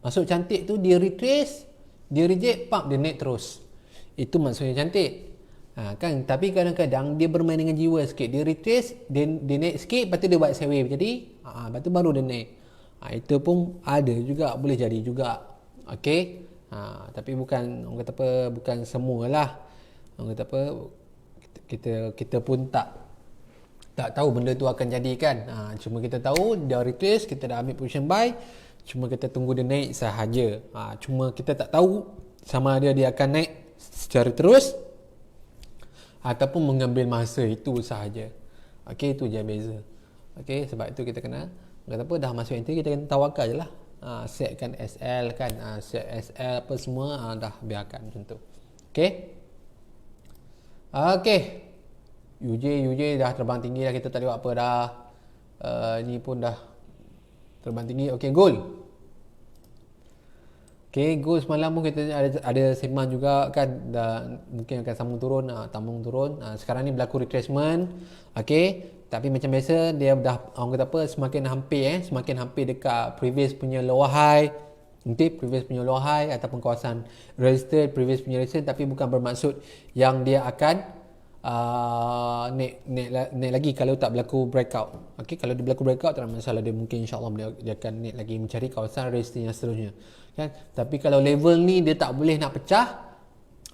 Masuk cantik tu dia retrace, dia reject, pump, dia naik terus. Itu maksudnya cantik. Kan, tapi kadang-kadang dia bermain dengan jiwa sikit. Dia retrace, dia naik sikit, lepas tu dia buat sideways. Jadi lepas tu baru dia naik. Itu pun ada juga, boleh jadi juga. Okey. Tapi bukan, orang kata apa, bukan semualah. Orang kata apa, kita pun tak tahu benda tu akan jadi kan. Cuma kita tahu dia retrace, kita dah ambil position buy, cuma kita tunggu dia naik sahaja. Cuma kita tak tahu sama ada dia akan naik secara terus ataupun mengambil masa, itu sahaja. Okey, itu je beza. Okey, sebab itu kita kena, kata apa, dah masuk entry, kita kena tawakal je lah. Setkan SL kan, set SL apa semua, dah biarkan macam tu. Okey. Okey. UJ dah terbang tinggi dah, kita tak boleh buat apa dah. Ni pun dah terbang tinggi. Okey, gold. Okey, gold semalam pun kita ada sembang juga kan, dah mungkin akan sambung turun. Sekarang ni berlaku retracement. Okey, tapi macam biasa dia dah, orang kata apa, semakin hampir dekat previous punya lower high. Okey, previous punya lower high ataupun kawasan resistance, previous punya resistance, tapi bukan bermaksud yang dia akan naik lagi kalau tak berlaku breakout. Okey, kalau dia berlaku breakout tak ada masalah, dia mungkin insya-Allah dia akan naik lagi mencari kawasan resistance yang seterusnya kan. Tapi kalau level ni dia tak boleh nak pecah,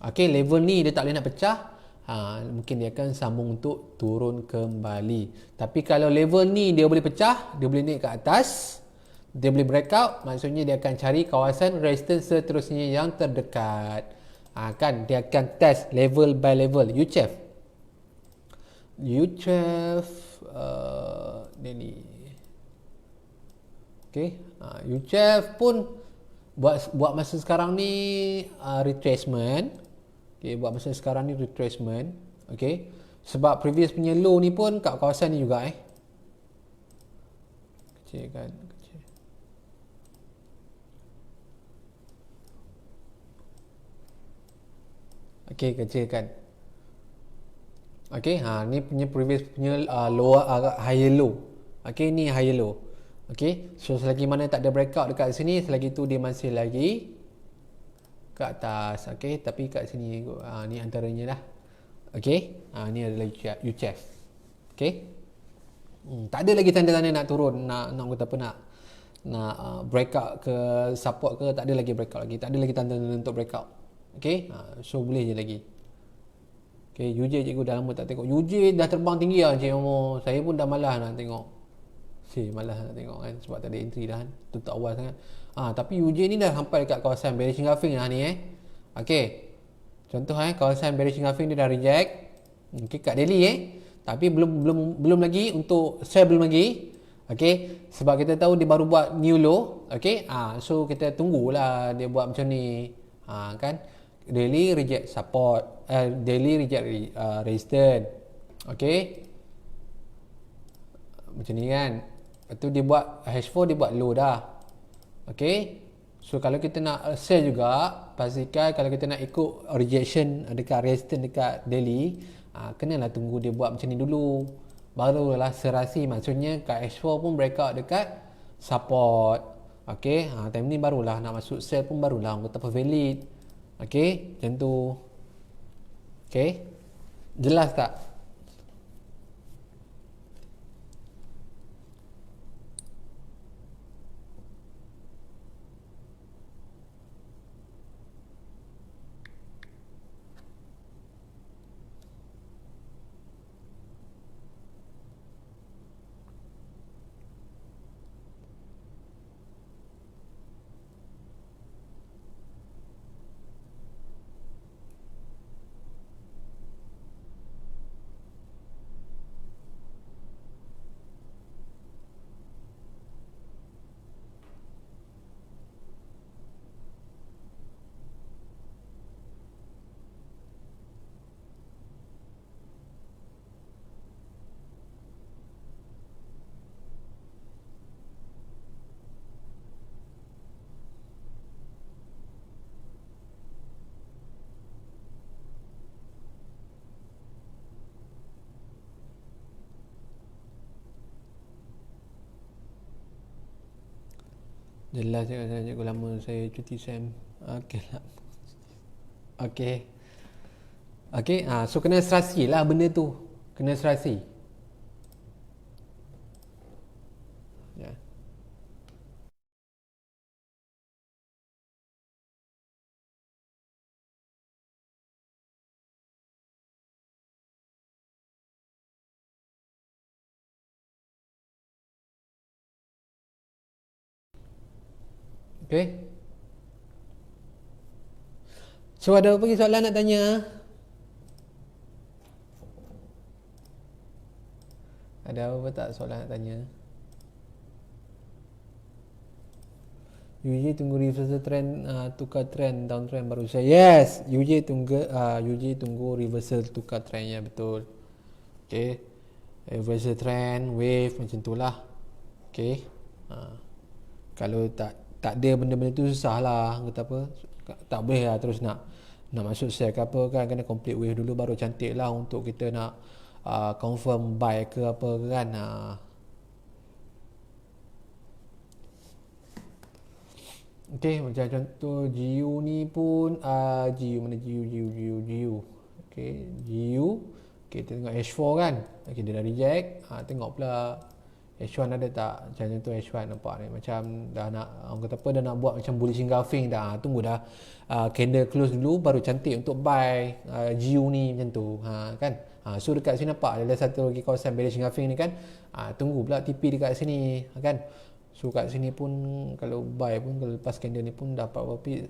okey, level ni dia tak boleh nak pecah, mungkin dia akan sambung untuk turun kembali. Tapi kalau level ni dia boleh pecah, dia boleh naik ke atas, dia boleh breakout, maksudnya dia akan cari kawasan resistance seterusnya yang terdekat. Kan dia akan test level by level. U12 ni. Okey, U12 pun buat masa sekarang ni retracement. Okey, buat masa sekarang ni retracement. Okey, sebab previous punya low ni pun kat kawasan ni juga kecil kan, kecil. Okey, kecil kan. Okey, ni punya previous punya lower, higher low. Okey, ni higher low. Okey, so selagi mana tak ada breakout dekat sini, selagi tu dia masih lagi ke atas. Okey, tapi kat sini ni antaranya lah. Okey, ni adalah U-chef. Okey. Tak ada lagi tanda-tanda nak turun, nak kata apa, nak breakout ke support ke, tak ada lagi breakout lagi. Tak ada lagi tanda-tanda untuk breakout. Okey, so boleh je lagi. Okay, UJ cikgu dah lama tak tengok. UJ dah terbang tinggi lah Encik Omar. Saya pun dah malas nak tengok. Malas nak tengok kan, sebab tak ada entry dah kan. Tutup awal sangat. Tapi UJ ni dah sampai dekat kawasan bearish engulfing lah ni Okay, contoh kawasan bearish engulfing dia dah reject. Okay, kat daily tapi belum lagi untuk sell, belum lagi. Okay, sebab kita tahu dia baru buat new low. Okay, so kita tunggulah dia buat macam ni. Kan, daily reject support, daily reject resistance. Okey, macam ni kan. Lepas tu dia buat H4, dia buat low dah. Okey, So kalau kita nak sell juga, pastikan kalau kita nak ikut rejection dekat resistance dekat daily, kenalah tunggu dia buat macam ni dulu. Barulah serasi, maksudnya kat H4 pun breakout dekat support. Okey, time ni barulah nak masuk sell pun barulah orang kata apa valid. Okey, macam tu. Okey. Jelas tak? Jelas cikgu lama saya cuti SEM. Okey lah. Okey. Okey, so kena serasi lah benda tu. Kena serasi. Ya. Okey. So ada apa lagi soalan nak tanya? Ada apa tak soalan nak tanya? UJ tunggu reversal trend, tukar trend downtrend baru saya. Yes, UJ tunggu reversal tukar trend, ya betul. Okey. Reversal trend, wave macam itulah. Okey. Kalau tak ada benda-benda tu susah lah, kata apa, tak boleh lah terus nak masuk sell ke apa kan, kena complete wave dulu baru cantik lah untuk kita nak confirm buy ke apa kan. Okey, macam contoh GU ni pun GU mana GU. Okey, GU. Okey, kita tengok H4 kan. Okey, dia dah reject. Tengok pula H1 ada tak? Macam contoh H1 nampak ni macam dah nak, orang kata apa, dah nak buat macam bullish engulfing dah. Tunggu dah candle close dulu baru cantik untuk buy GU ni macam tu. Kan? So dekat sini nampak ada satu lagi kawasan bullish engulfing ni kan. Tunggu pula TP dekat sini kan. So kat sini pun kalau buy pun kalau lepas candle ni pun dapat berapa pip,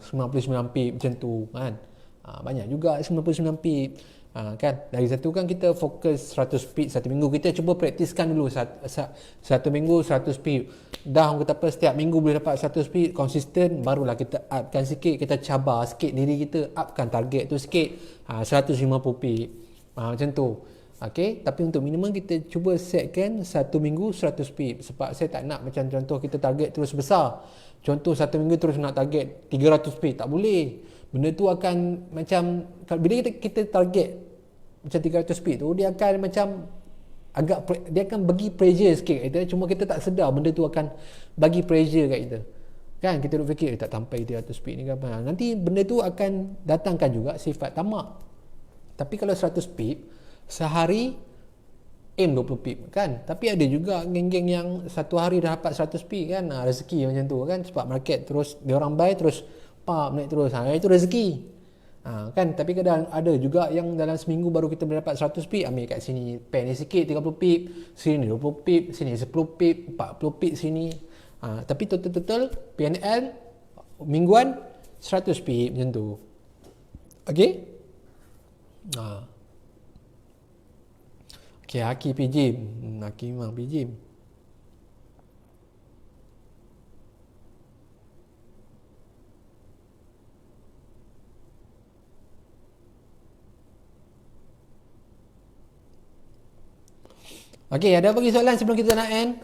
99 pip macam tu kan. Banyak juga 99 pip. Kan dari satu kan kita fokus 100 pip satu minggu, kita cuba praktiskan dulu satu minggu 100 pip. Dah orang kata apa, setiap minggu boleh dapat 100 pip konsisten, barulah kita upkan sikit, kita cabar sikit diri kita, upkan target tu sikit, 150 pip. Macam tu. Okey, tapi untuk minimum kita cuba setkan satu minggu 100 pip, sebab saya tak nak macam contoh kita target terus besar. Contoh satu minggu terus nak target 300 pip, tak boleh. Benda tu akan macam bila kita target macam 300 pip tu, dia akan macam dia akan bagi pressure sikit kat kita, cuma kita tak sedar benda tu akan bagi pressure kat kita. Kan kita duk fikir tak sampai 300 pip ni ke apa. Nanti benda tu akan datangkan juga sifat tamak. Tapi kalau 100 pip sehari aim 20 pip kan. Tapi ada juga geng-geng yang satu hari dah dapat 100 pip kan. Rezeki macam tu kan, sebab market terus dia orang buy terus naik terus. Itu rezeki. Kan, tapi kadang ada juga yang dalam seminggu baru kita boleh dapat 100 pip, ambil kat sini pen ni sikit 30 pip, sini 20 pip, sini 10 pip, 40 pip sini. Tapi total PNL mingguan 100 pip macam tu. Okey? Okey, Haki PJ. Haki memang PJ. Okey, ada apa lagi soalan sebelum kita nak end?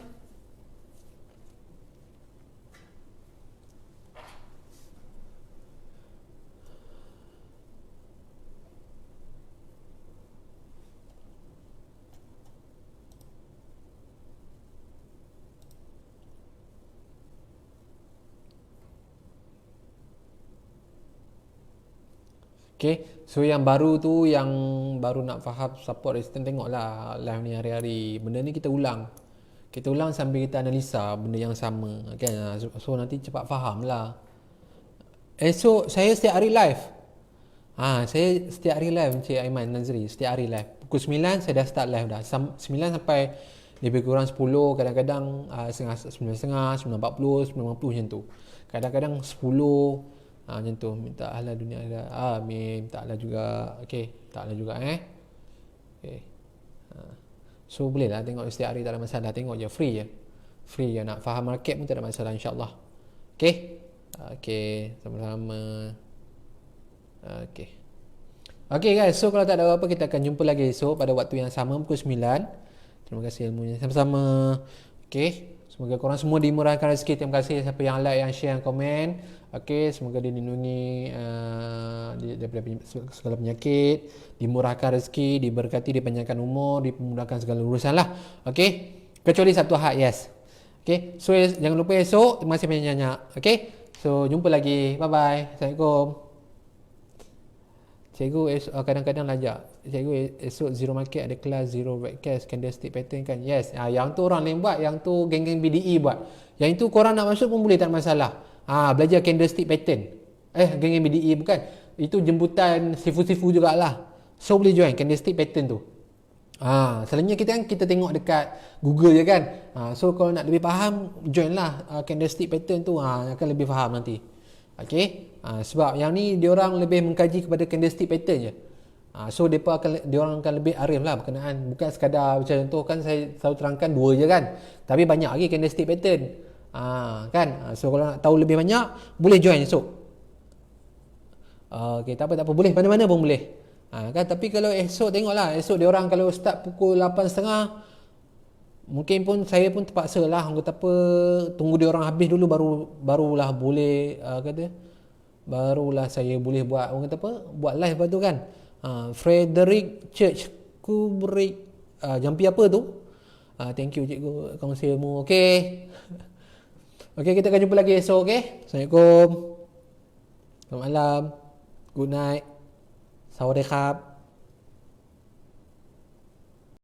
Okay, so yang baru tu, yang baru nak faham support resistance, tengoklah live ni hari-hari. Benda ni kita ulang. Kita ulang sambil kita analisa benda yang sama, kan? So nanti cepat faham lah. Esok saya setiap hari live. Saya setiap hari live, Encik Aiman Nazri. Setiap hari live. Pukul 9 saya dah start live dah. 9 sampai lebih kurang 10, kadang-kadang 9.30, 9.40, 9.50 macam tu. Kadang-kadang 10, macam tu. Minta Allah dunia ada. Amin. Minta Allah juga. Okay, minta Allah juga Okay. So boleh lah tengok setiap hari, tak ada masalah. Tengok je, free je. Free je. Nak faham market pun tak ada masalah, insyaAllah. Okay. Okay, sama-sama. Okay. Okay guys, so kalau tak ada apa-apa, kita akan jumpa lagi esok pada waktu yang sama pukul 9. Terima kasih ilmunya sama-sama. Okay, semoga korang semua dimurahkan rezeki. Terima kasih siapa yang like, yang share, yang komen. Okay, semoga dilindungi daripada segala penyakit, dimurahkan rezeki, diberkati, dipanjangkan umur, dimudahkan segala urusan lah. Okay, kecuali satu hak, yes. Okay, so jangan lupa esok masih banyak-banyak. Okay, so jumpa lagi. Bye-bye. Assalamualaikum. Cikgu kadang-kadang lajak. Cikgu esok Zero Market ada kelas Zero Webcast Candlestick Pattern kan? Yes. Yang tu orang lain buat. Yang tu geng-geng BDE buat. Yang itu korang nak masuk pun boleh, tak ada masalah. Belajar Candlestick Pattern. Geng-geng BDE bukan. Itu jemputan sifu-sifu jugalah. So boleh join Candlestick Pattern tu. Selalunya kita tengok dekat Google je kan. So kalau nak lebih faham, join lah Candlestick Pattern tu. Akan lebih faham nanti. Okay. Sebab yang ni diorang lebih mengkaji kepada candlestick pattern je. So diorang akan lebih arif lah berkenaan. Bukan sekadar macam tu kan, saya selalu terangkan 2 je kan. Tapi banyak lagi candlestick pattern. Kan. So kalau nak tahu lebih banyak, boleh join esok. Okay, tak apa. Boleh mana-mana pun boleh. Kan. Tapi kalau esok tengoklah. Esok diorang kalau start pukul 8.30, mungkin pun saya pun terpaksa lah. Kata apa, tunggu diorang habis dulu barulah boleh barulah saya boleh buat, orang kata apa, buat live lepas tu kan. Frederick Church Kubrick, jampi apa tu. Thank you cikgu kongsi ilmu. Okay. Okay, kita akan jumpa lagi esok. Okay, Assalamualaikum, selamat malam, good night, sawadee khap.